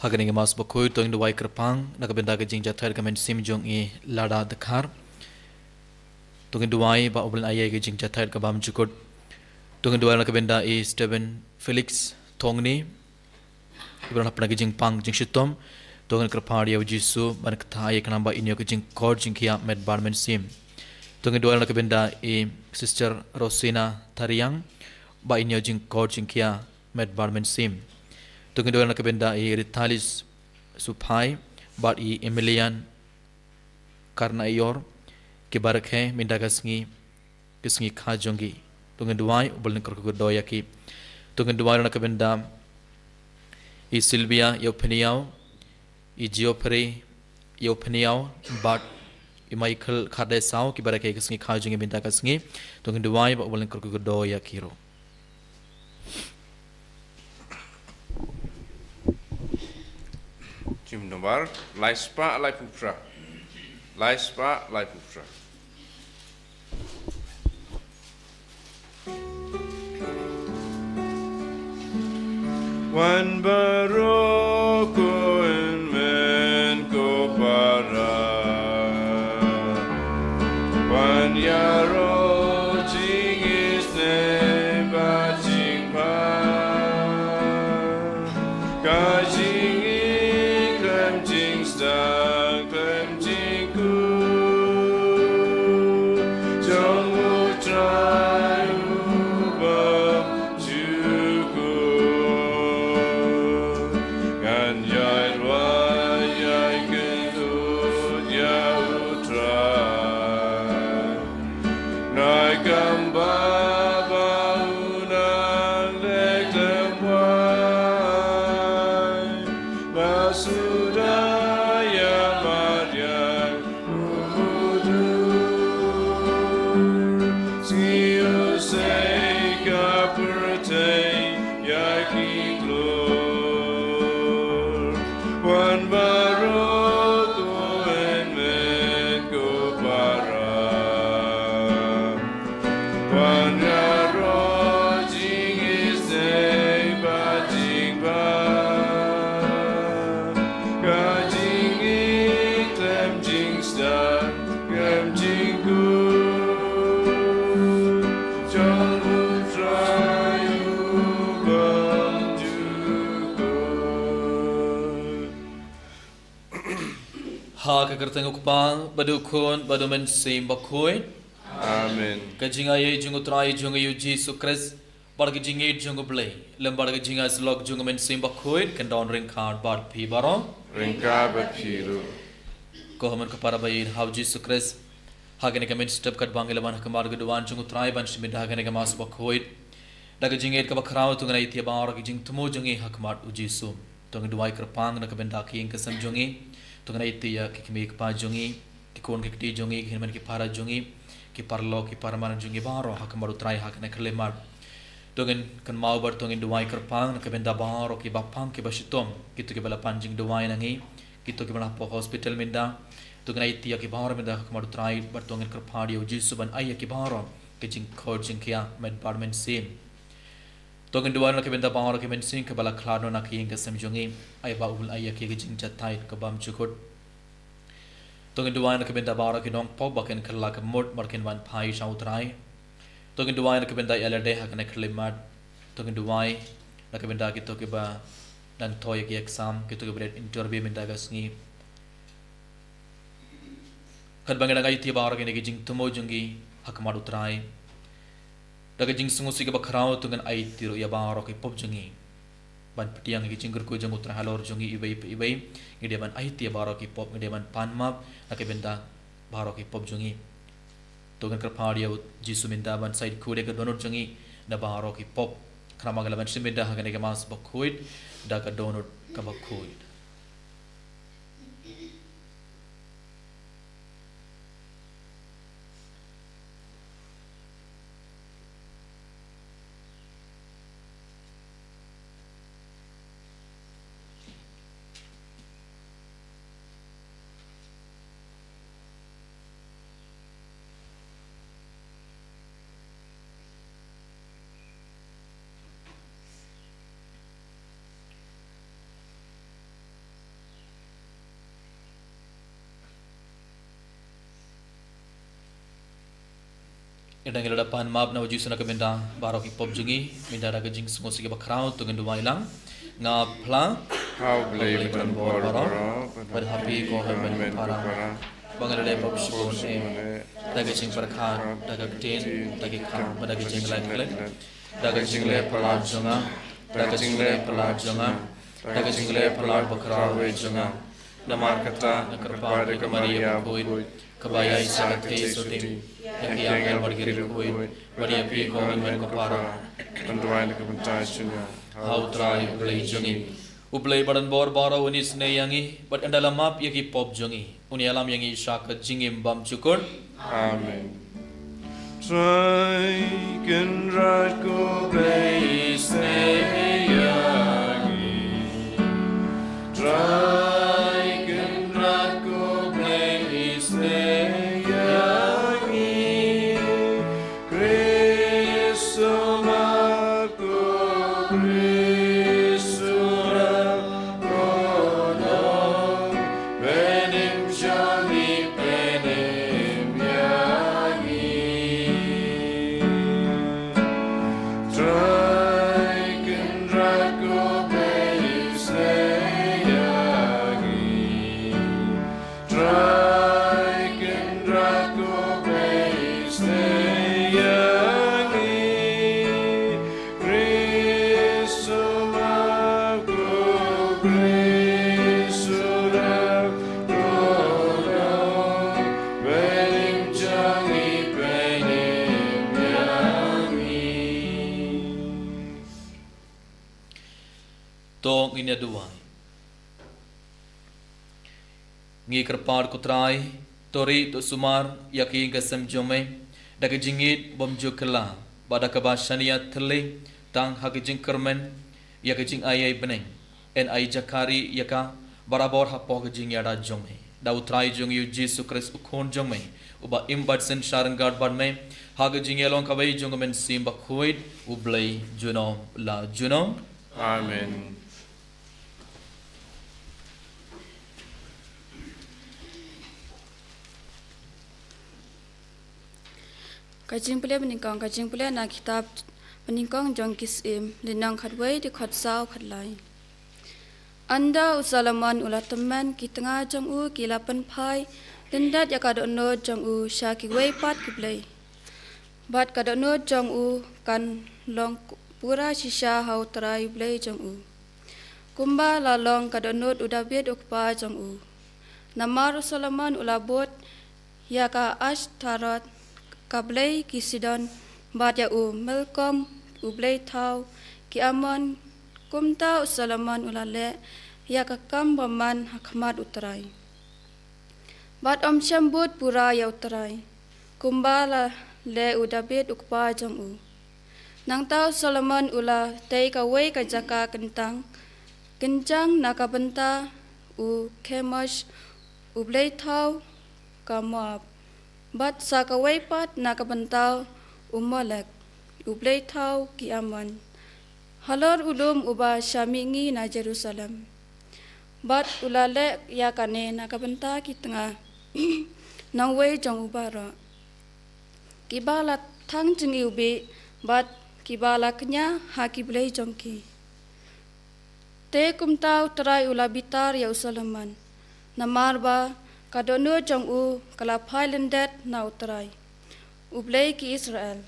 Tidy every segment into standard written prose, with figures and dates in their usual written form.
Haganing mas bakoi toing duwai kerpang nakabenda ke jing jathar kamen sim jong i lada dekhar toing duwai ba oblan ayai ke jing jathar ka bam jukut toing duwai nakabenda i Steven Felix Tongni ibran hapna ke jing pang jing shitom toing kerpang dia jisu ban kथा ayai kanamba inyo ke jing kor jing kia med barmen sim toing duwai nakabenda i Sister Rosina Tariang ba inyo jing kor jing kia med barmen sim toing duwai nakabenda i Ritalis Supai bat i Emilian Karnaior ke barak hai minda kasngi khajongi tungen duai ubal kor ko doya ki tungen duai na kabenda i Silvia Eupeniau i Geoffrey Eupeniau bat i Michael Khadesau ke barak hai kasngi khajongi minda kasngi tungen duai ubal kor ko doya kiro Jim nomor Laispa Laipufra Wan baroko en men ko para Wan yaro jing is ne ba jing pa Ka jing i klem jing sta klem jing ku Jong u trai u ba juku Gan yai rwa yai gen u ya u trai Nai gamba ba una lek dem wai Basudaya Maria Umudu Siu sei kaperte yaki glor Wan baroto en men ko para Wan yaro jing is nei ba jing ba Ka jing i klem jing sta klem jing ku Jong u trai u bang juku ha ka kerteng ukpang badu khon badu men sim bakoi Amen ka jinga ye jungu trai jungu yu Jesus Christ bar ke jingi jungu blai lembar ke jinga slok jungu men sim bakoi kan don ring khard bar phi barom Ringka Bapiru ko haman ka para bayin how Jesus Christ hagene ka men step kat bangelaman hakamar gudwan jungu trai ban shimid hagene ka mas bakoi daga jingi ka bakraw tunga itia bar ke jing tumo jungi hakmat u Jesus tunga duai kerpang na ka benda ki ka sam jungi tunga itia ki kimi ka pa jungi ki kon ki ti jungi ki men ki para jungi ki parlo ki parman jungi baro hakamaru trai hakane klemar tungen kan mau bar tungen duai kerpang na kabenda baro ki bapang ki basitom kitu ki bala panjing duai nangi kitu ki bala po hospital minda tungen ai tia ki baro minda hakamaru trai bar tungen kerpadi uji suban ai ki baro ki jing khod jing kia med parmen sim tungen duai na kabenda baro ki men sim ka bala khlano na ki ka sem jungi ai ba ul ai ki jing chatai ka bam chukut tungen duai na kabenda baro ki nong po baken khalla ka mod marken wan phai sautrai tungen duai na kabenda elade hakane khlimat tungen duai na kabenda ki to ke ba dan toy ki exam ki to ke bret interview minda gasngi kan bangena ngai ti baro ki ne ki jing tumo jungi hakmar utrai daga jing sungu si ke bakrao tungen ai tiro ya baro ki pop jungi ban petiang ki jinggur ko jang utra halor jungi ibai ngide ban ai ti baro ki pop ngide ban panmap na kabenda baro ki pop jungi togen kerpadia jisu minda ban side kude ke donor jungi na baro ki pop krama galaban siminda hagane ke mas bakuit da ka donor ka bakuit Indang ila dapan maaf na wajib sana kemenda barok ipop jungi minda daga jing semua sige bakrau tungan dua ilang nga pla How blame and bora, pada happy ko men para bangal le pop shibon daga jing perkhan daga tin daga kham daga jing lai kle daga jing le pala junga daga jing le pala junga daga jing le pala bakrau junga namar kata kerpa de kamaria boy kabaya isa te sotim yang yang bergiri boy bari api ko men ko para Anduan ke pentasnya. how try ublay jungi ublay badan bor bara unis ne yangi but andala map yaki pop jungi uni alam yangi shaka jingim bam cukur Amen. Try can right go place yangi. Try can right go place yangi. Cristo marco Cristo rono benim jami benim yangi. Try can right go place yangi. Try can right go place yangi. Cristo marco Cristo rono benim jami benim yangi. tong ina duai ngi kerpar kutrai tori to sumar yaki gasam jome daga jingit bom jukla bada kabashania thle tang hagijing kermen yakijing ayai beneng en ai jakari yaka barabor hapog jing yada jome da utrai jung yu Jesus Christ ukon jome uba imbad sen sharangard badme hagijing yelong kabai jung men simba khuid ublay junom la junom Amen. Kajing pula na kitab peningkong jong kisim linang khatway di khat saw khat lai. Anda usalaman ulah teman ki tengah jong u kila penpai lindat ya kado no jong u syaki way pat kiblay. Bat kado no jong u kan long pura shisha hau terai blay jong u. Kumba la long kado no udabit ukpa jong u. Namar usalaman ulah bot ya ka ash tarot kablay ki sidon bat ya u melkom u blay thau ki amon kumta usalaman ulale ya ka kam baman hakmat utrai bat om syambut pura ya utrai kumbala le u dabit ukpa jong u nang tau salaman ula tei ka wei ka jaka kentang kencang nakabenta u kemash u blay thau kamap bat sa kawai pat nakabentaw umalek ublay thaw ki aman halor ulum uba syamingi na Jerusalem bat ulale yakane nakabenta ki tengah nangway jong ubara kibala thang jingi ubi bat kibala kenya hakiblay jongki te kumtaw tray ulabitar ya usalaman namarba kadono jong u kala pailendet na utrai ublay ki Israel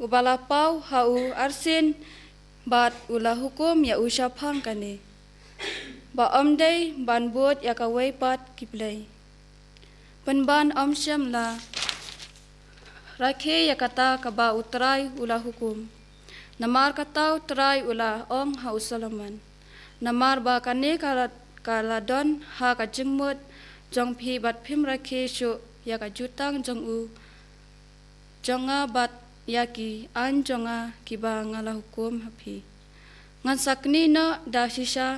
ubala pau hau arsin bat ula hukum ya usyapang kane ba omdei ban bot ya kawai pat kiblay penban omsyam la rakhe ya kata kaba utrai ula hukum namar katau trai ula ong hau salaman namar ba kane kala don ha ka jingmut jong phi bat phim rakhe shu ya ka jutang jong u jonga bat ya ki an jonga ki ba ngala hukum hapi ngan sakni no da shisha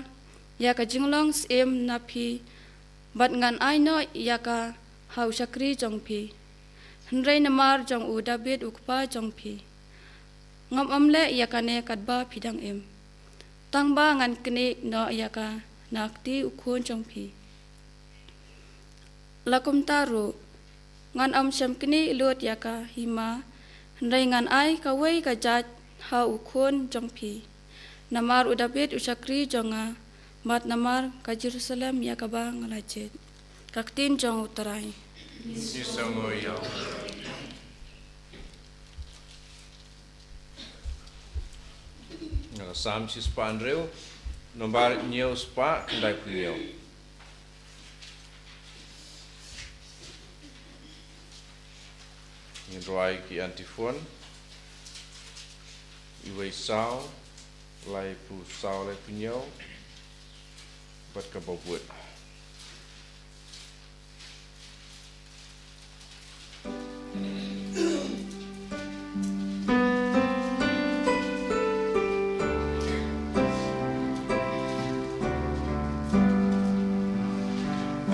ya ka jinglong sem na phi bat ngan ai no ya ka hau sakri jong phi hnrei namar jong u David ukpa jong phi ngam amle ya ka ne katba phidang em tangba ngan kni no ya ka nakti ukhon jong phi lakum taru ngan am syam kini ilut yaka hima Ringan ai kawai kajat ha ukun jong pi. Namar udabit usakri jonga mat namar ka Jerusalem ya kabang ngalajet. Kaktin jong utarai. Sisangoyaw. Sam si Spandreu, nombar nyew spa kendai punyau. Ngeroai ki antifon, iwai sao, lai pu sao lai punyau, bat kababut.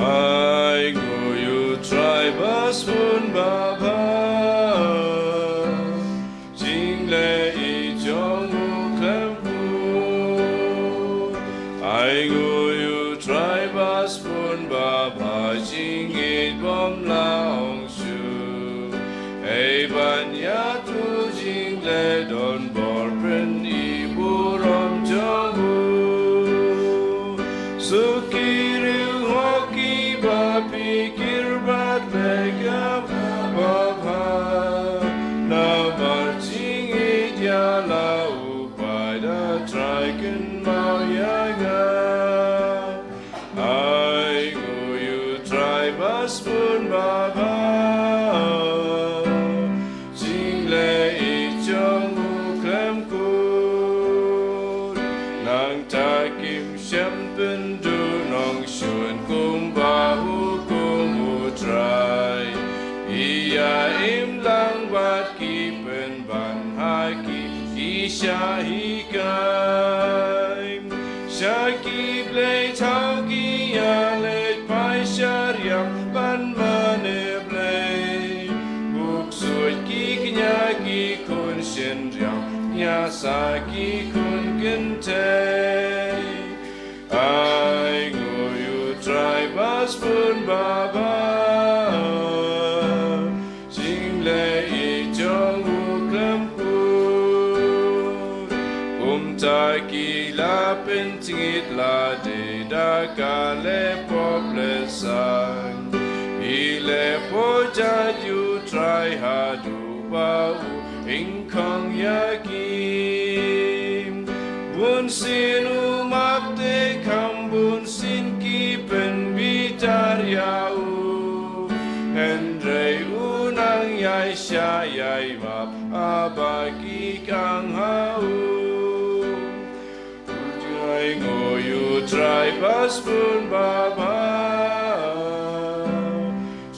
I go you tribes fun baba jing le I jong u klampu I go you tribes fun baba jing it bom laong shu ei ban ya tu jing le don bor pen I burom jong u sukiri pikir bat legam babha na marching idya lau pada triken mauyaga I go you tribes pun babha jingle ichong uklem kur nang takim shampen du nong shun kum bahu try iya im lang bat ki pen ban haki isha hikai shaki play tau ki ya let pai sharyam ban mane play buk suit ki knya ki kun shen ryam nya sa ki kun kente I go you tribes pun baba Taki la pentingit la de da kale pople sang ile poja you try hadu bau inkang yakim bun sin umapte kam bun sin ki pen bitar yau hendrei unang yai sha yai map abaki kang hau I go you tribes pun baba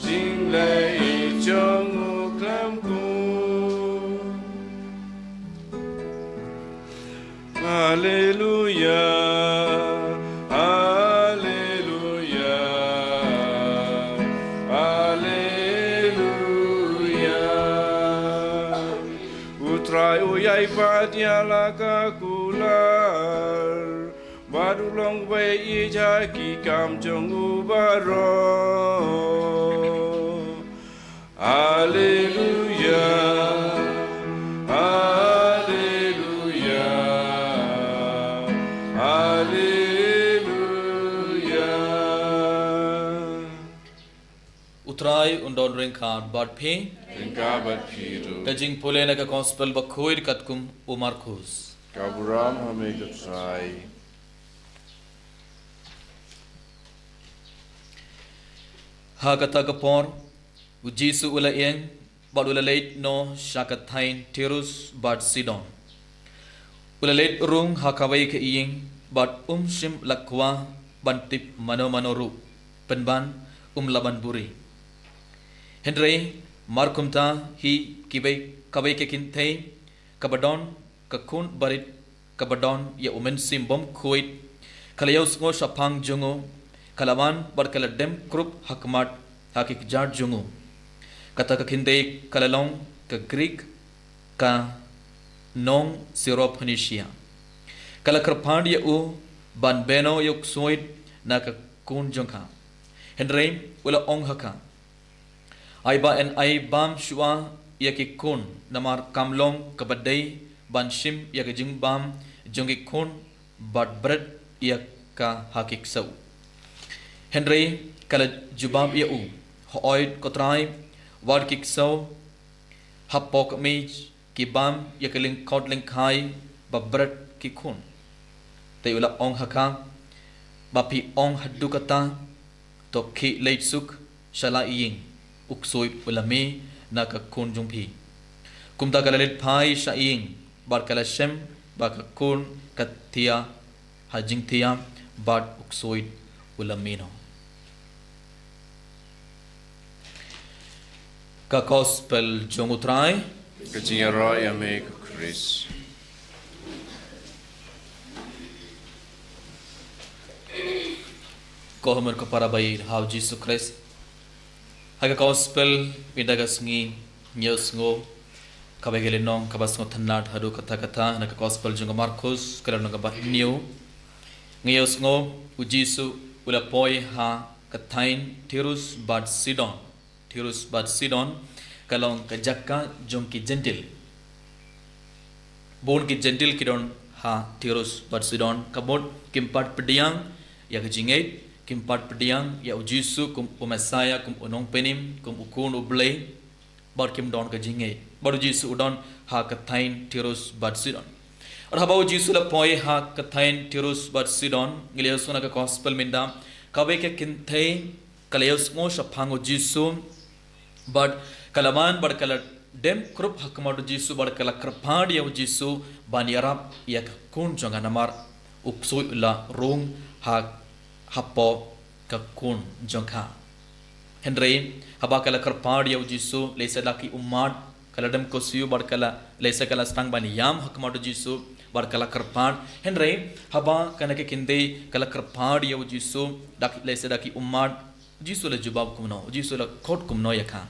sing le ichong uklam ku Hallelujah Hallelujah Hallelujah Utrai uyai patia laka kular Badulong we ija ki kam jong ubaro Hallelujah Hallelujah Hallelujah Utrai undon ringkar bad phe Ringka bat phiru kajing pule na ka gospel bakhoir katkum umar khus Kaburam hame katrai ha kata kapor ujisu ula eng bad ula leit no shakat thain tirus bad sidon ula leit rung ha kawai ke ing bad shim lakwa bantip mano manoru penban laban buri hendrei markumta hi kawai ke kintei kabadon kakun barit kabadon ya umen simbom kuit kalayaus ngo shapang jungo kalawan barkala dem krup hakmat hakik jar jungu kata ka khinde kalalong ka greek ka nong sirop phoenicia kala krpand ya u ban beno yok soit na ka kun jongka hendrei wala ong haka aiba en ai bam shua ya ki kun namar kamlong kabadai ban shim ya ke jing bam jongi kun bat bread ya ka hakik sau Henry kala jubab ya u hoid kotrai wad kik sau hapok mij ki bam ya ke ling kot ling khai ba bread ki kun te ula ong haka bapi ong haddu kata to ki leit suk shala ying uksoi ulami na ka kun jungpi kumta kalalit phai sha ying bar kala shem ba ka kun katia hajing tia bad uksoi ulami no ka gospel jongutrai Katinga raya make Chris. ko hamar ko para bai how Jesus Christ haga gospel pindagas ngi news ngo kabegele nong kabas ngo thanat hadu kata kata na gospel junga Marcos kala nga ba new news ngo u Jesus ula poi ha kathain Tirus bad Sidon kalong kajakka jong ki gentil bon ki gentil kidon ha Tirus bad Sidon kabot kimpat pediang ya kejinget kimpat pediang ya ujisu kum umesaya kum unong penim kum ukun ublei bar kim don kejinget bar ujisu udon ha kathain Tirus bad Sidon और हबा उजिसु ला पोए हा कथाइन टिरुस but Sidon गिलियस ना का गॉस्पेल मिंदा कबे के किंथे कलेयस ngो शफांग उजिसु बट कलमान बड़ कल डेम क्रुप हकमड उजिसु बड़ कल krpad ya ujisu baniarap ya kun jonga namar upsu la rung ha hapo ka kun jongka henry haba kala krpad ya ujisu lesa laki ummad kala dem ko siu bड़ kala lesa kala stang bani yam hkmad ujisu bar kala krpad henry haba kana ke kinde kala krpad ya ujisu dak lesa daki ummad ujisu la jubab kumno ujisu la kot kumno yakha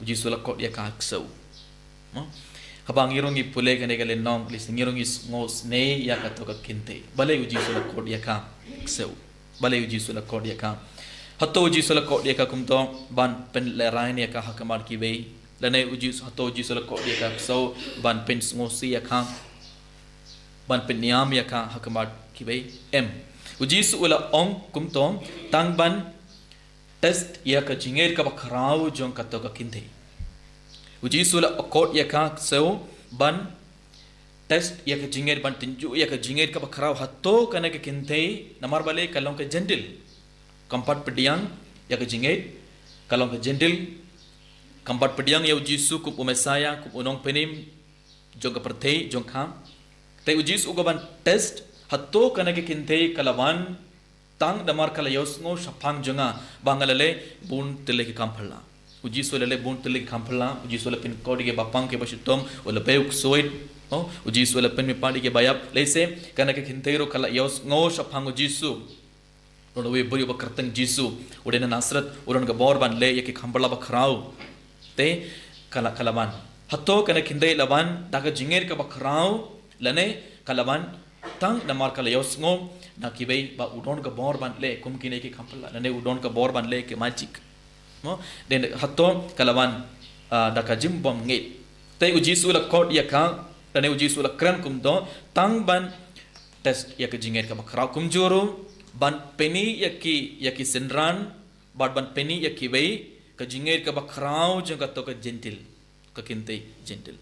ujisu la kot yakha ksau no haba ngirungi pule kane kale nong lis ngirungi ngos ne yakha to ka kinte bale ujisu la kot yakha ksau bale ujisu la kot yakha hatto ujisu la kot yakha kumto ban pen le rain yakha hakmar ki be lane ujisu hatto ujisu la kot yakha ksau ban pen ngosi yakha ban penyam ya ka hakamat kibai m ujisu ula ong kumtom tang ban test ya ka jinger ka bakrau jong ka to ka kinte ujisu ula akot ya ka seu ban test ya ka jinger ban tinju ya ka jinger ka bakrau hatto kana ka kinte namar bale kalong ka gentle kampat pediang ya ka jinger kalong ka gentle kampat pediang ya ujisu ku umesaya ku unong penim jong ka pertei jong kham te ujis ugaban test hatto kanake kinte kalawan tang damar kala yosngo shapang janga bangalale bun tele ki kamphala ujis olale bun tele ki kamphala ujis ola pin kodi ke bapang ke basitom ola beuk soit o ujis ola pin mi padi ke bayap lese kanake kinte ro kala yosngo shapang ujisu ron we buri bakartang jisu udena nasrat uron ga bor ban le ye ki kamphala bakrau te kala kalaban hatto kanake kinte laban daga jinger ka bakrau lane kalaban tang namar kala yosngo na kibei ba udon ka bor ban le kum kine ki kampala lane udon ka bor ban le ke magic no den hatto kalaban daka jim bom nge te ujisu la kod ya ka lane ujisu la kran kum do tang ban test ya ka jinger ka bakra kum joro ban peni ya ki senran ban peni ya kibei ka jinger ka bakrao jeng ka to ka gentle ka kinte gentle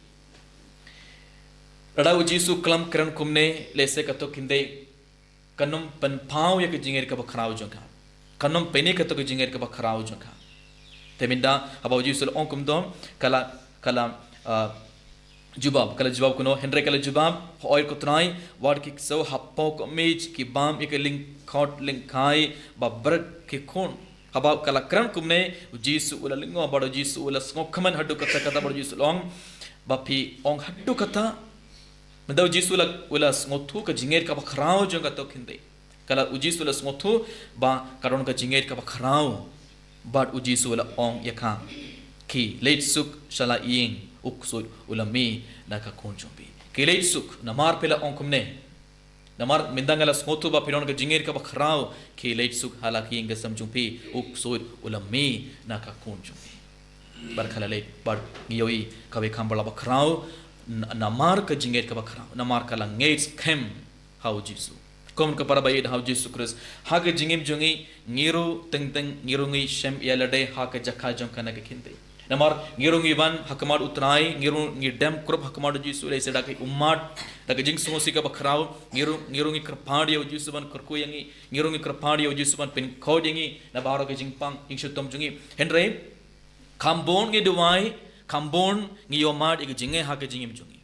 Rada ujisu kelam keren kumne lese kato kinde kanum pen pau ya ke jinger ka bakrau jongka kanum peni kato ke jinger ka bakrau jongka teminda aba ujisu on kum dom kala jubab kuno henry kala jubab oil ko trai word ki so happo ko mej ki bam ek link khot link khai babr ki khon haba kala keren kumne ujisu ula lingo bado ujisu ula skokman hadu kata bado ujisu long bapi ong hadu kata Menda ujisu ula ngothu ka jinger ka bakrao jong ka to kinde kala ujisu ula ngothu ba karon ka jinger ka bakrao but ujisu ula ong yakha ki late suk shala ying uksud ula mi na ka konjombi ki late suk namar pela ong kumne namar mendangala ngothu ba piron ka jinger ka bakrao ki late suk hala ki inga samjumpi uksud ula mi na ka konjombi bar khalale bar ngiyoi kabe khambala bakrau namar ka jinget ka bakrau namar ka langets khem hau jisu kom ka para bayid hau jisu Christ ha ka jingim jungi ngiru teng ngirungi shem yalade ha ka jakha jong kana ka khinte namar ngirungi ban hakmar utrai ngi dem krop hakmar jisu le seda ka ummat da ka jing sosi ka bakrau ngirungi krapadi au jisu ban kurku yangi ngirungi krapadi au jisu ban pin khod yangi na baro ka jing pang ing shutom jungi henre kambon ngi duwai kambon ngi yomad ik jinge ha ka jingim jungi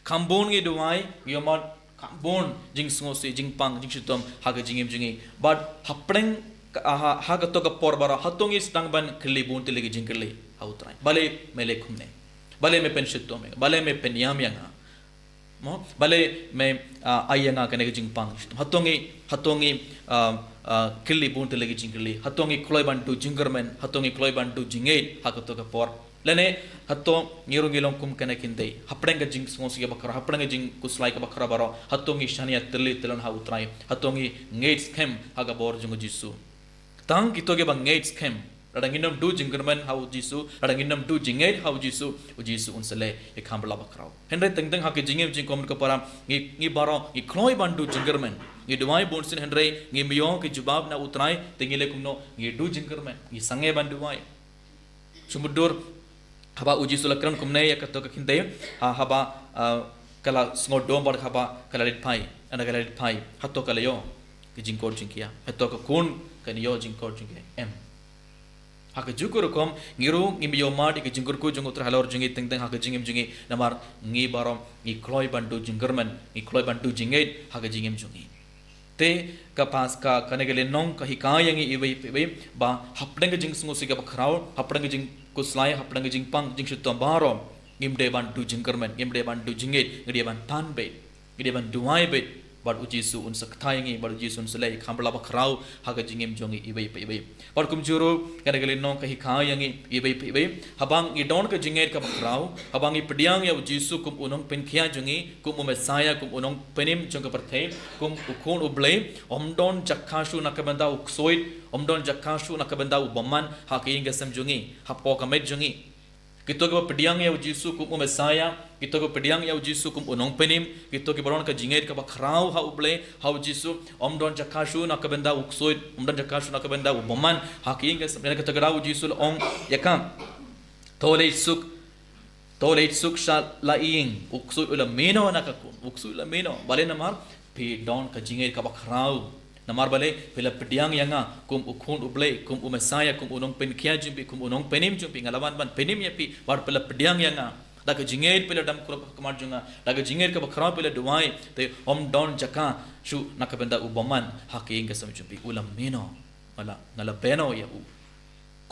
kambon ngi duwai ngi yomad kambon jing sosi jing pang jing shutom ha ka jingim jungi but hapreng ha ka to ka porbara hatongi stang ban khli bun tilegi jing khli autrai bale mele khumne bale me pen shitto me bale me pen yam yanga mo bale me ayanga kane jing pang hatongi khli bun tilegi jing khli hatongi kloi ban tu jingermen hatongi kloi ban tu jingeit ha ka to ka por lene hatto ngirungilong kum kane kinde haprenga jing sonsi ga bakra haprenga jing kuslai ka bakra baro hatongi shania tilli tilon ha utrai hatongi ngates kem ha ga bor jungu jisu tang kitoge bang ngates kem radanginam du jingerman how jisu radanginam du jingait how jisu jisu unsale e khambla bakrau henre tengteng ha ke jingem jing kom ka para ngi baro ngi kloi bandu jingerman ngi duai bonsin henre ngi miyo ke jawab na utrai tengile kumno ngi du jingerman ngi sange bandu wai sumudur haba jisu lakran kumne ya ka to ka khinte haba kala sngodom bar haba kala lit pai ana kala lit pai hatto kala yo ke jingkor jingkia hatto ka kun kan yo jingkor jingke em haka jukur kom ngiru ngimyo mad ik jingur ko jungut halor jungi teng haka jingim jungi namar ngi barom ngi kloi bantu jingerman ngi kloi bantu jingait haka jingim jungi te kapas ka kanegele nong ka hikayangi ibai ba hapdeng jing sungu siga bakrau hapdeng jing kuslai hapdeng jing pang jing shutom barom ngimde bantu jingerman ngimde bantu jingait ngide ban tanbe ngide ban duai bet bar ujisu un saktayangi bar ujisu un selai khambla bakrau haga jingim jongi ibai bar kumjuru kanegele nong ka hikayangi ibai habang idon ka jinget ka bakrau habang ipdiang ya ujisu kum unong penkhia jongi kum umesaya kum unong penim jong ka parthe kum ukun ublei omdon jakhashu nakabanda uksoit omdon jakhashu nakabanda ubamman haking gasam jongi hapo kamet jongi kito ke pediang ya ujisu kum umesaya kito ke pediang ya ujisu kum unong penim kito ke baron ka jinget ka bakrau ha uble ha ujisu omdon jakhashu nakabanda uksoit omdon jakhashu nakabanda ubamman haking gasam ka tagra ujisu ong yakam tolei suk shal laing uksoit ula meno nakakun uksoit ula meno bale namar pe don ka jinget ka bakrau namar bale pela pediang yanga kum ukun uble kum umesaya kum unong penkhia jumpi kum unong penim jumpi ngalawan ban penim yapi bar pela pediang yanga daga jinget pela dam kurap kamar junga daga jinget ka bakrau pela duai te om don jaka shu nakabenda ubaman haking ka sam jumpi ulam meno mala ngala beno ya u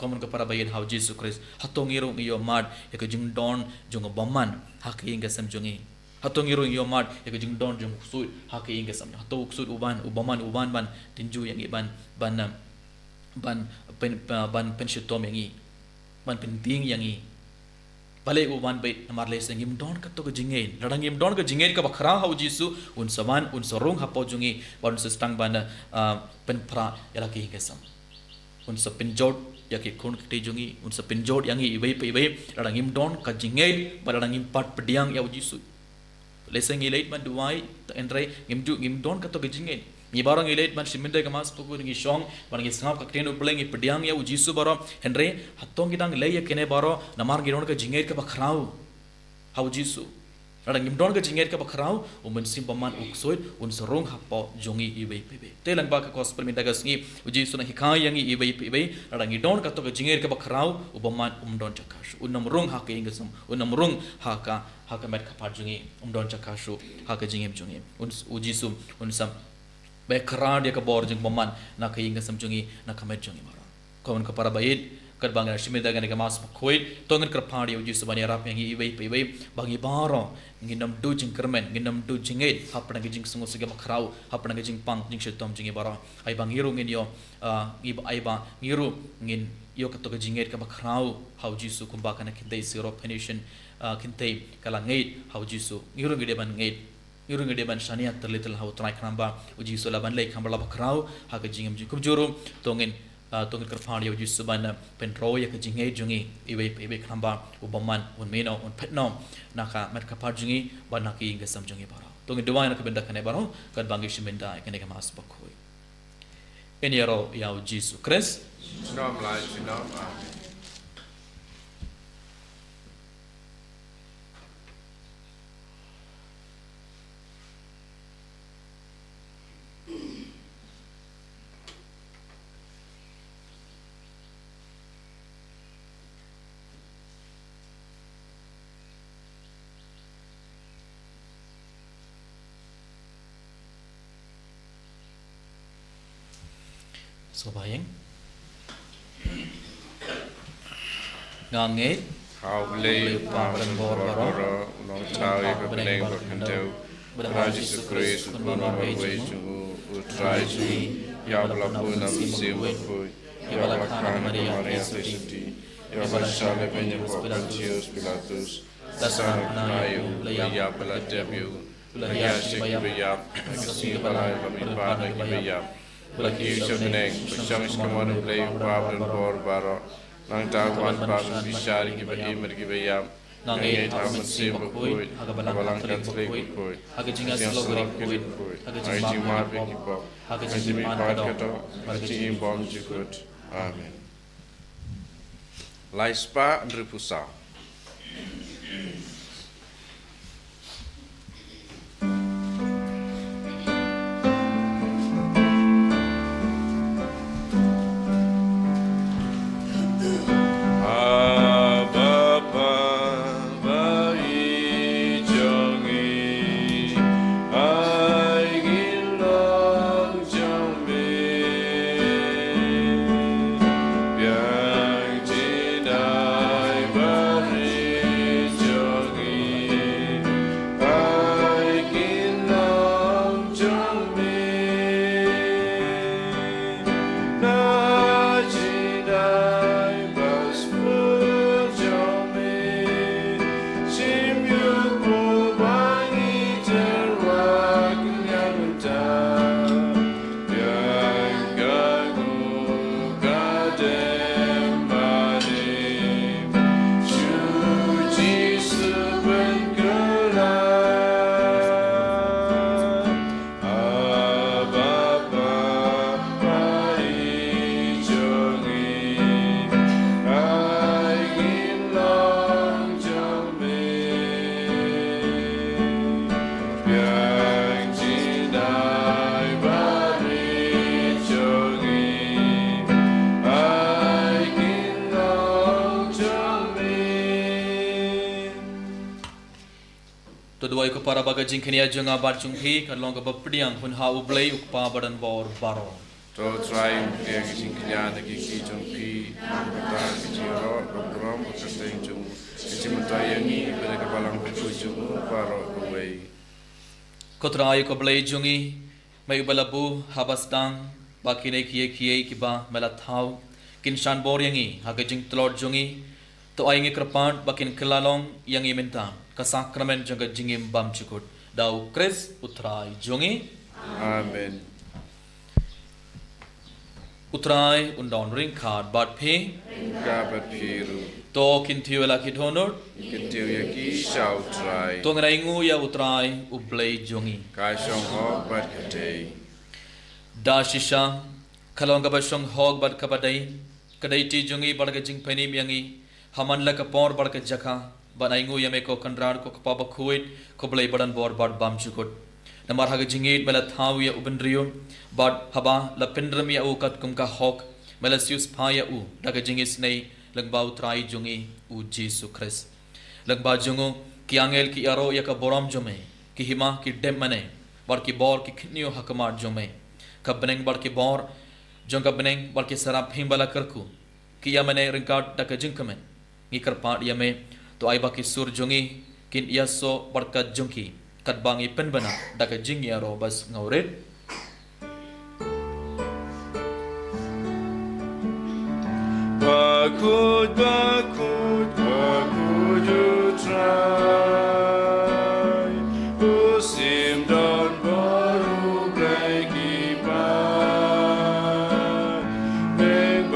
common ka para bayin how Jesus Christ hatongiro ngiyo mad ya jing don junga baman haking ka sam jungi hatongiro ngiyo mad ya jing don jung sui haking ka sam hato uksud uban ban tinju yang iban ban penshitom yang i ban penting yang i bale uban bait namar le sengim don ka to jingei ladangim don ka jingei ka bakhra hau jisu un saman un sorong hapo jungi ban sistang ban pen pra yala ki kesam un sa pinjot ya ki kun kte jungi un sa pinjot yang i ibai ladangim don ka jingei baladangim pat pediang ya jisu le sengi leit man duai entrai ngim don ka to jingei ni barang ilet man siminde ka mas pugu ngi shong ban ngi snap ka tenu blengi pediang ya ujisu baro henre hatong gidang leya kene baro namar giron ka jinget ka bakrau ha ujisu rada ngim don ka jinget ka bakrau umen sim paman uksoit un sorong hapo jongi ibai pebe telang ba ka gospel min dagas ngi ujisu na hikai yang ibai rada ngi don ka to ka jinget ka bakrau ubaman don chakashu unam rong ha ka ingasum unam rong ha ka met ka parjungi don chakashu ha ka jingem jongi un ujisu un sam bekra dia ka bor jeng paman na ka inga samjungi na ka met jongi mara kawan ka para bait kar bangra shimida gane ka mas khoi tongen kar phadi uji subani rap yang ibai bangi baro nginam du jing kermen nginam du jinget hapna ge jing sungu sige bakrau hapna ge jing pang jing shetom jingi baro ai bang iru ngin yo ai ba ngiru ngin yo ka to ge jinget ka bakrau hau jisu kumba kana kidai siro pension kintei kala ngeit hau jisu ngiru ngide ban ngeit irung de ban shania terlitel hau trai kramba uji solaban lei khambala bakrau ha ka jingam ji kubjuru tongin tungit kerpaan ya Yesus bana penro ya kejingai jungi ibe khamba ubaman un meno un petno naka met kapar jungi banaki ingesam jungi baro tungit dua nak benda kane baro kad bangi shimenda kane ka mas bakoi enyero ya Yesus Christ Shalom life, shalom. Amen. so bayang ngange How believe Pavan Boro, long Tawi, Benang Bakando, Rajas Grace, Mono Way to Utraji, Yablapuna, Simu, Yabalakan, Maria City, Yabashala, Benjamin Pilatus, Son of Nayu, Yabala debut, Layashi Bayap, Sibala, Bada Bayap, Black of Benang, Shamish Kamano play Pavan Boro. Nang tawan paru bishari giba imer giba yam nangai taman sebo koi agabalang koi agajinga slogori koi agajinga marbe giba agajinga kato agajinga bom jukut amen Laispa Andripusa Dua ikut para baga jingkenia jenga bar junghi kan long ba pdiang hun ha ublei ukpa badan bor baro to try ke jingkenia de ki junghi mangata jiro program ukasteng jung jimatayani bele kapalang ku jung baro kuwei kotrai ko blei jungi mai balabu habastang bakine kiye kiba melathau kinshan bor yangi ha jing tlod jungi to aingi krapan bakin kelalong yangi minta kasakramen jaga jingim bam chukut dau kres utrai jongi amen utrai undon ring card bat phe gabat phiru to kintiwela kithonor kintiu yaki shau try to ngai ngu ya utrai ublei jongi kai shong ho bat kate da shisha khalonga basong hog bat kabadai kadai ti jongi barga jing phani miangi haman la ka por barga jakha banaigu yame ko kandrar ko papa khuit ko blai badan bor bad bam chukut namar ha jingit mela thaw ya ubandrio bad haba la pendram ya u kat kum ka hok mela sius pha ya u daga jingis nei langbau trai jungi u Jesus Christ langba jungu ki angel ki aro ya ka boram jume ki hima ki dem mane bar ki bor ki khnio hakmar jume ka beneng bar ki bor jonga beneng bar ki sarap himbala karku ki ya mane ringkat daga jingkamen ngikar part ya me to ai baki sur jungi kin yaso barkat jungki kat bangi penbana daga jing ya ro bas ngauret bakut you try usim don baru bleki pa beng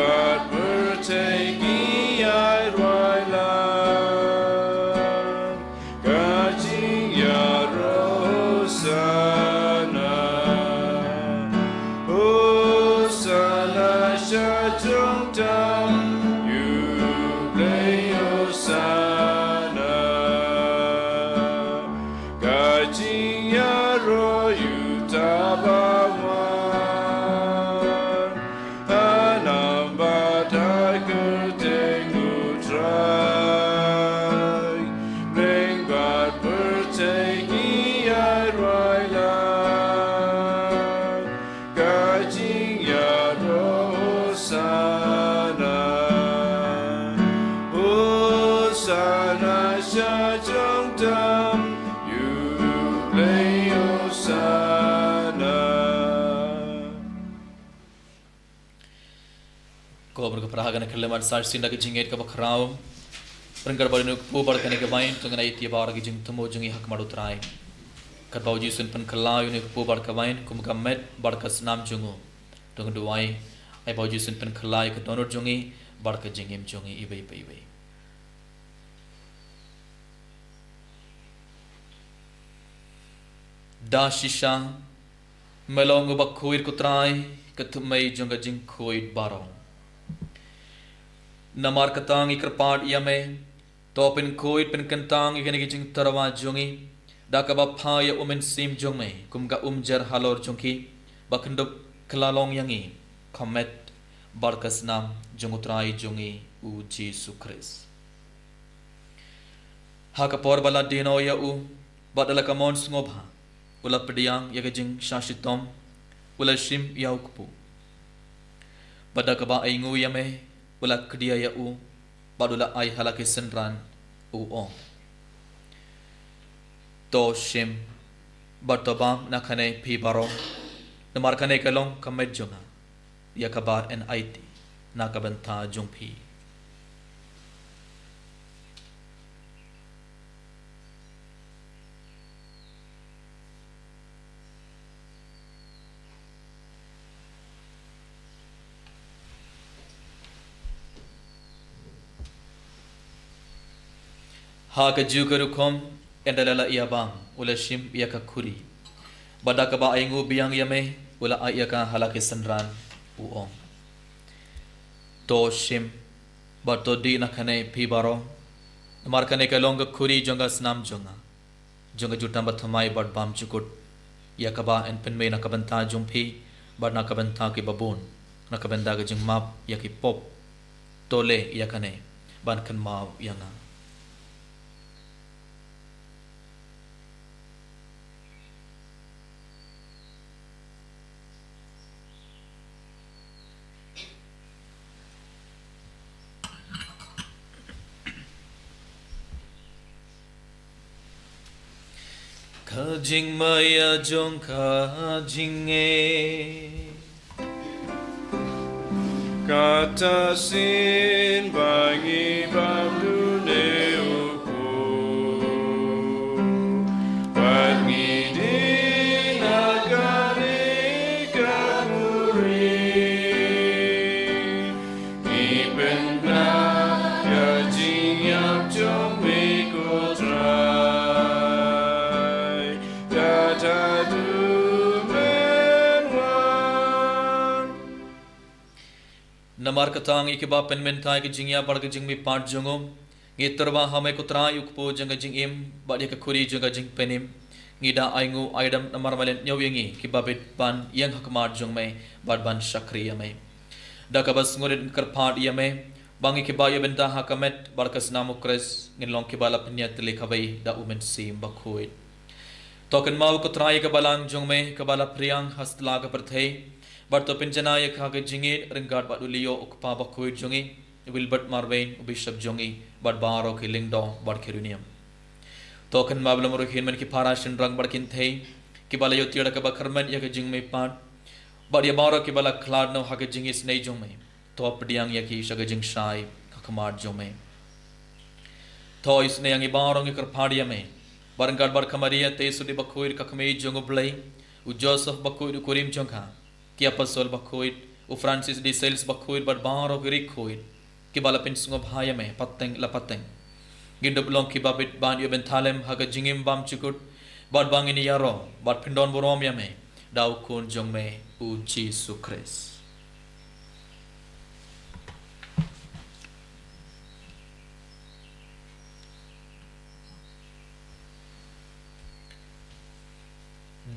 ko ber ka prahagan keleman sarsin da jinget ka bakrau penggar baru pu bar kane ka bain tungan ai ti bar ki jing tumo jungi hak maru trai kat bau ji sun pen kala yu ne pu bar ka bain kum ka met bar ka snam jungu tung duai ai bau ji sun pen kala ka donor jungi bar ka jingim jungi ibai bai da shisha melong ba khuir kutrai kathumai junga jing khoid barong namar katang ikrpad yame topin khoid pen kantang igene jing tarwa jungi da ka ba phaya umen sim jungme kumga umjar halor jungki bakndop klalong yangi komet barkas nam jungutrai jungi u Jesus Christ haka por bala dino ya u badala kamon ngobha ula pediang ya jing shashitom ula shim yaukpu pada kaba aingu yame ula kedia ya u badula ai halake senran u ong to shim batobam nakane pi baro namar kane kalong kamet junga ya kabar en it nakabanta jungpi ha ka jukarukom endalala iabang ula shim ya ka khuri badaka ba aingu biang yame ula ai ka halake sanran uong to shim bato di nakane pibaro markane ka long khuri jonga snam jonga jutam bathamai bad bam chukut ya ka ba en penme nakabanta jumpi bad nakabanta ki babun nakabanda ga jingmap ya ki pop tole ya kane ban kan mau yanga Kajing maya jong kajing Kata sin bagi babdu neuku Bagi dinagari kakuri Ipendra kajing yap jong mikotrai namar katang ikiba penmen thai ki jingya bar ki jingmi part jongom ngitarwa hame kutra yukpo janga jingim badi ka khuri janga jing penim ngida aingu aidam namar malen nyawengi kibabit ban yang hakmar jongme bad ban shakriya me dakabas ngorin karpad yame bangi kiba yabenta hakamet barkas namukres ngilong kibala penyat lekhabai da umen sim bakhoit token mau kutra ka balang jongme kabala priang hastla ka perthei Barto penjana ya kage jingit ringgat badu liyo ukpa bakoi jongi wilbert marvain bishop jongi bad baro ki lingdo bad kirunium token mablam ro hinman ki parashin rang barkin thei ki bala yo tira ka bakharman ya ka jingme pat bad ya baro ki bala khlad no hage jingis nei jongme to pdiang ya ki shaga jing shai kakmar jome to isne yang ibaro ngi kar phadia me barangkat bar khamariya te sudi bakoi kakme jongo blai u joseph bakoi kurim jongha ki apostol bakhoit u francis de sales bakhoit bad baro greek khoit ki bala pensungo bhaya me pateng la pateng gindop long ki babit ban yo benthalem haga jingim bam chukut bad bangini yaro bad pindon borom yame daw kun jongme u Jesus Christ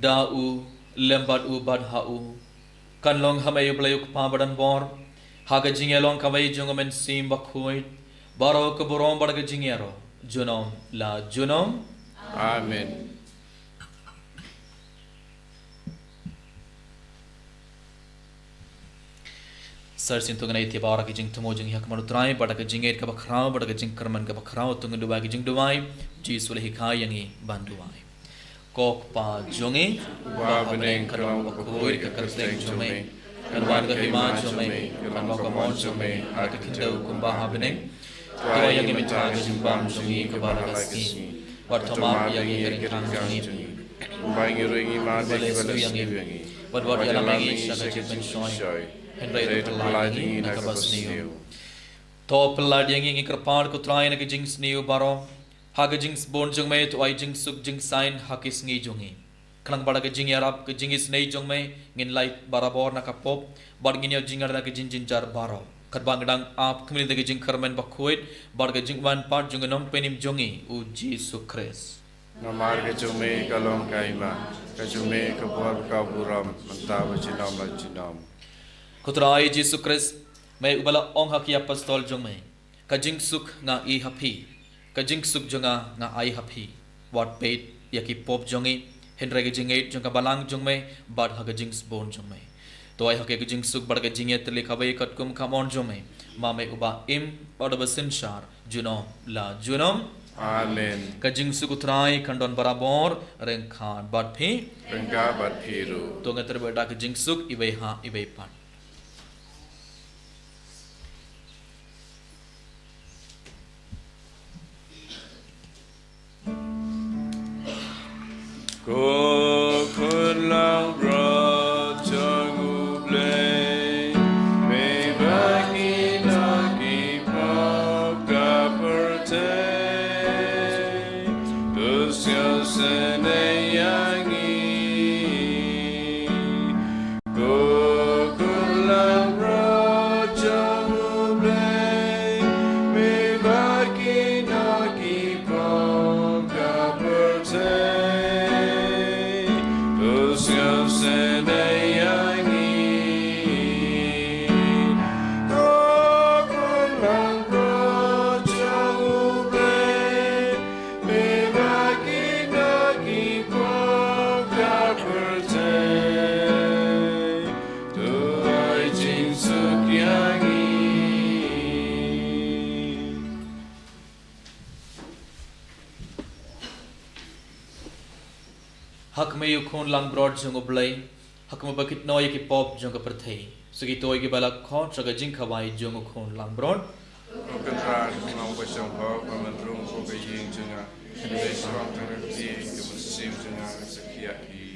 da u lembad u bad ha u kan long hamay blayuk pabadan bor haga jingelong kamay jongomen sim bakhoi baro ko borom badga jingero junom la junom Amen sar sin tungai ti bara ki jing tumo jing yak manu trai badga jinger ka bakrao badga jing karman ka bakrao tung dubai ki jing dubai ji sul hi khai yangi banduai kok pa jongi Wa beneng kalong bakhoi ka kerteng jome kan wan ka hima jome kan wa ka mon jome ha ka kindau kumba ha bening to yang ngi ta ka jimbam jongi ka bala ka ski wat thoma yang ngi ring thang jongi bai ngi ringi ma de ki bala ski wat ya la ngi sa ka jipen shoi henry to la ngi na ka bas niu to pelad yang ngi kerpar ko trai na ka jings niu baro ha ka jings bon jong me to ai jing suk jing sign ha kis ngi jongi klang bada ka jing yarap ka jing is nei jong me ngin lai barabor na ka pop bar ngin yo jingar na ka jing jin jar baro kat bangdang ap kemil de ka jing kermen bakhoit bar ka jing wan part jong nom penim jongi u Jesus Christ Namar ke jume kalong kaima ke jume ke buar ka buram manta bachinam la chinam Kutrai Jesus Christ me ubala ong haki apostol jong me ka jing suk nga I happy ka jing suk jonga nga I happy what pait yaki pop jongi henry ke jing 8 jong ka balang jong me bad ha ka jing bon jong me to ai hake ka jing suk bad ka jing et likhabe kat kum khamon jong me ma me uba im bad basin shar junom la junom Amen ka jing suk utrai khandon barabor reng khan bad phi Rengka bat phiru to ngater bada ka jing suk ibe ha ibe pan Ko kun lang bro changu play me bagi na ki pop ka perte kusya sene yangi ko kun lang bro changu play me bagi na ki pop ka perte hak me yu khon lang broad jong oblai hak ma bakit noy ki pop jong ka perthei sugi toy ki bala khon chaga jing khawai jong khon lang broad Kan ra ngau ba song ho ba man rung ko be ying junga be song ta ti ke mo sim junga sakia ki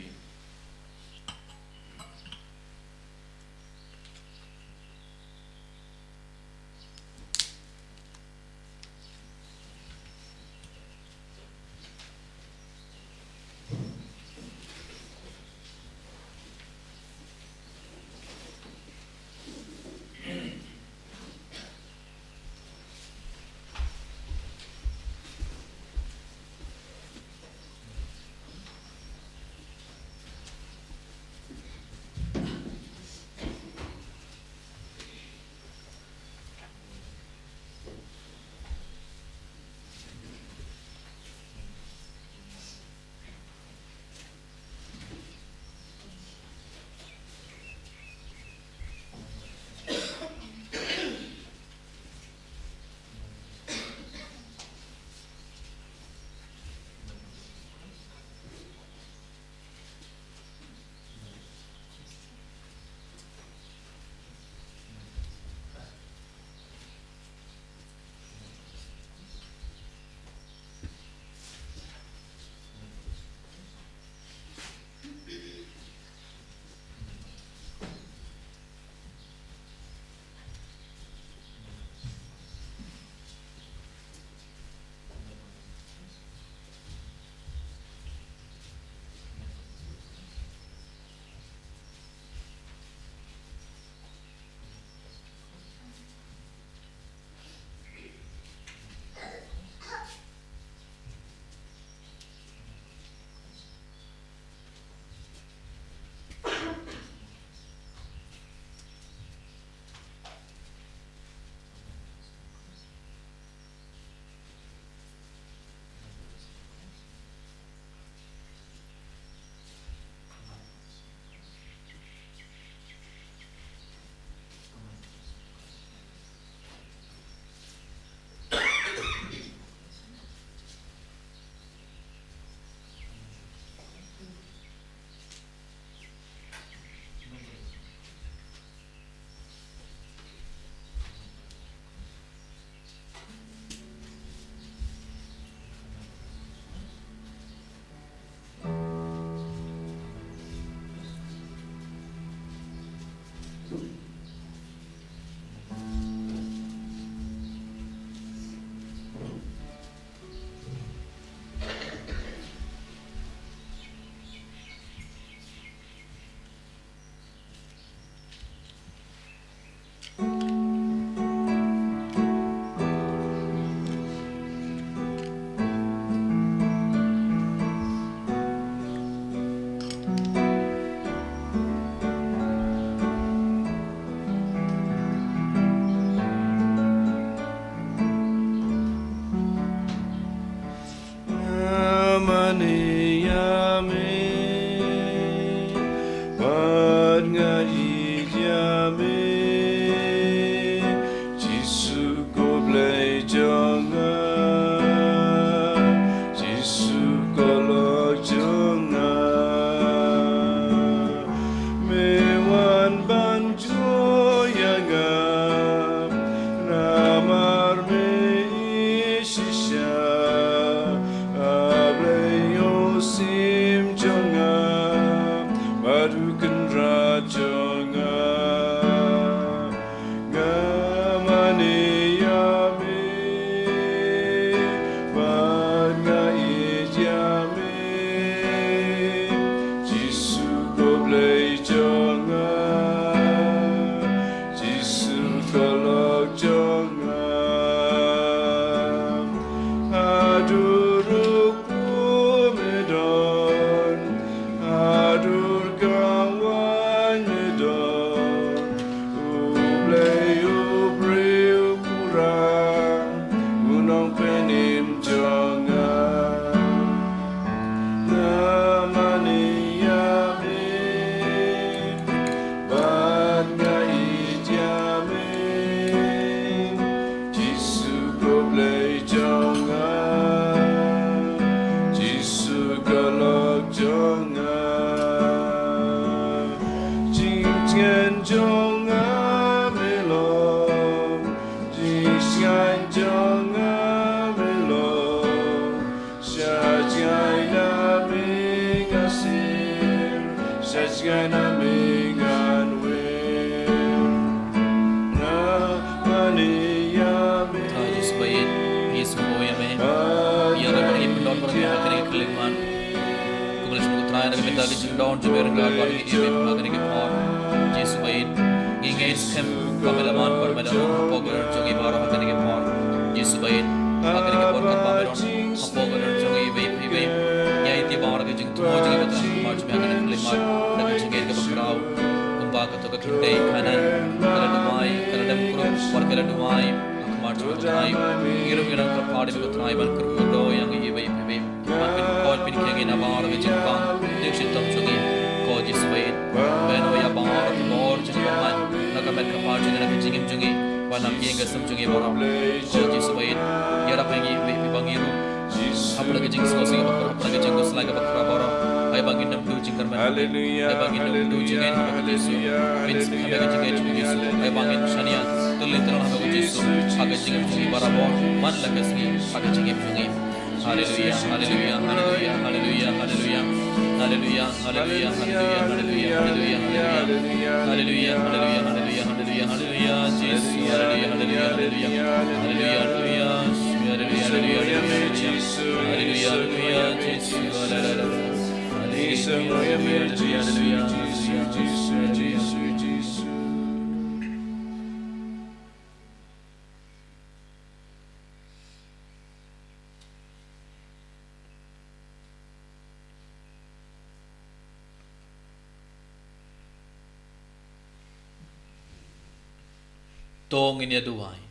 Tong ini duai.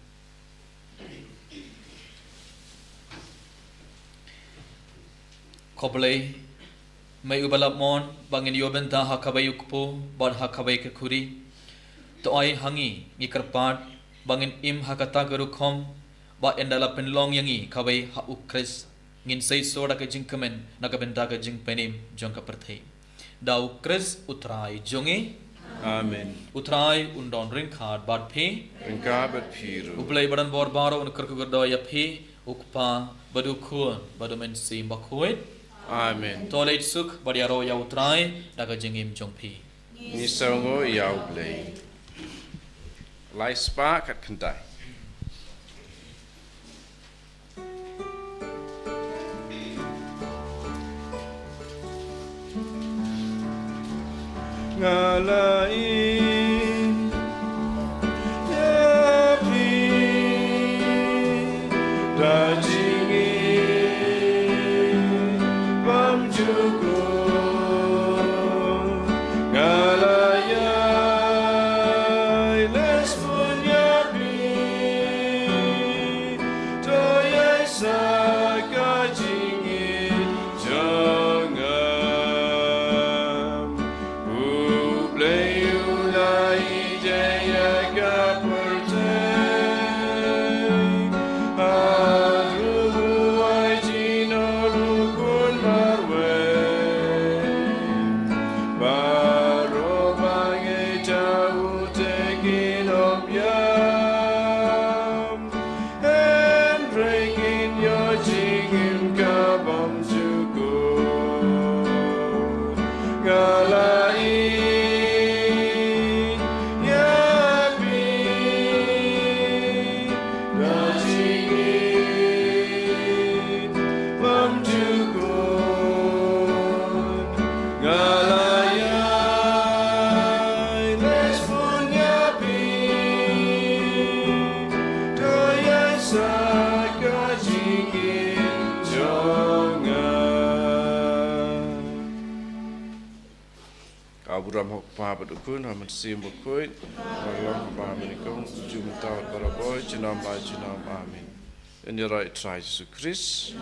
Koblai mai ubalap mon bangin yoben ta hakabai ukpo bad hakabai ke kuri to ai hangi ngikarpat bangin im hakata garukhom ba endala penlong yangi kabai ha ukres ngin sei soda ke jingkamen nakabenta ke jingpenim jongka perthei da ukres utrai jongi Amen. Utrai undon ringkhat bad phe Ringkabat piru. ublai badan bor baro un kerku gerdo ya phe ukpa badu khun badu men sim bakhoit Amen. Tolait suk badiaro ya utrai daga jingim jong phe Nisongo yau play. Lai spa kat kentai. Ngalai yapi rajingi pamjuku ngalaya les punyapi toyai sakajingi jangan Ulai jaya kapurte Aruai jino lukun marwe Baro bange jauh tekin obyam And breaking your jingim kabam suku Ngalai Aburam hok pa badukun haman sim bukuit Allah pa menikung jumta baraboy jinam ba jinam amin. In your right try Jesus Christ.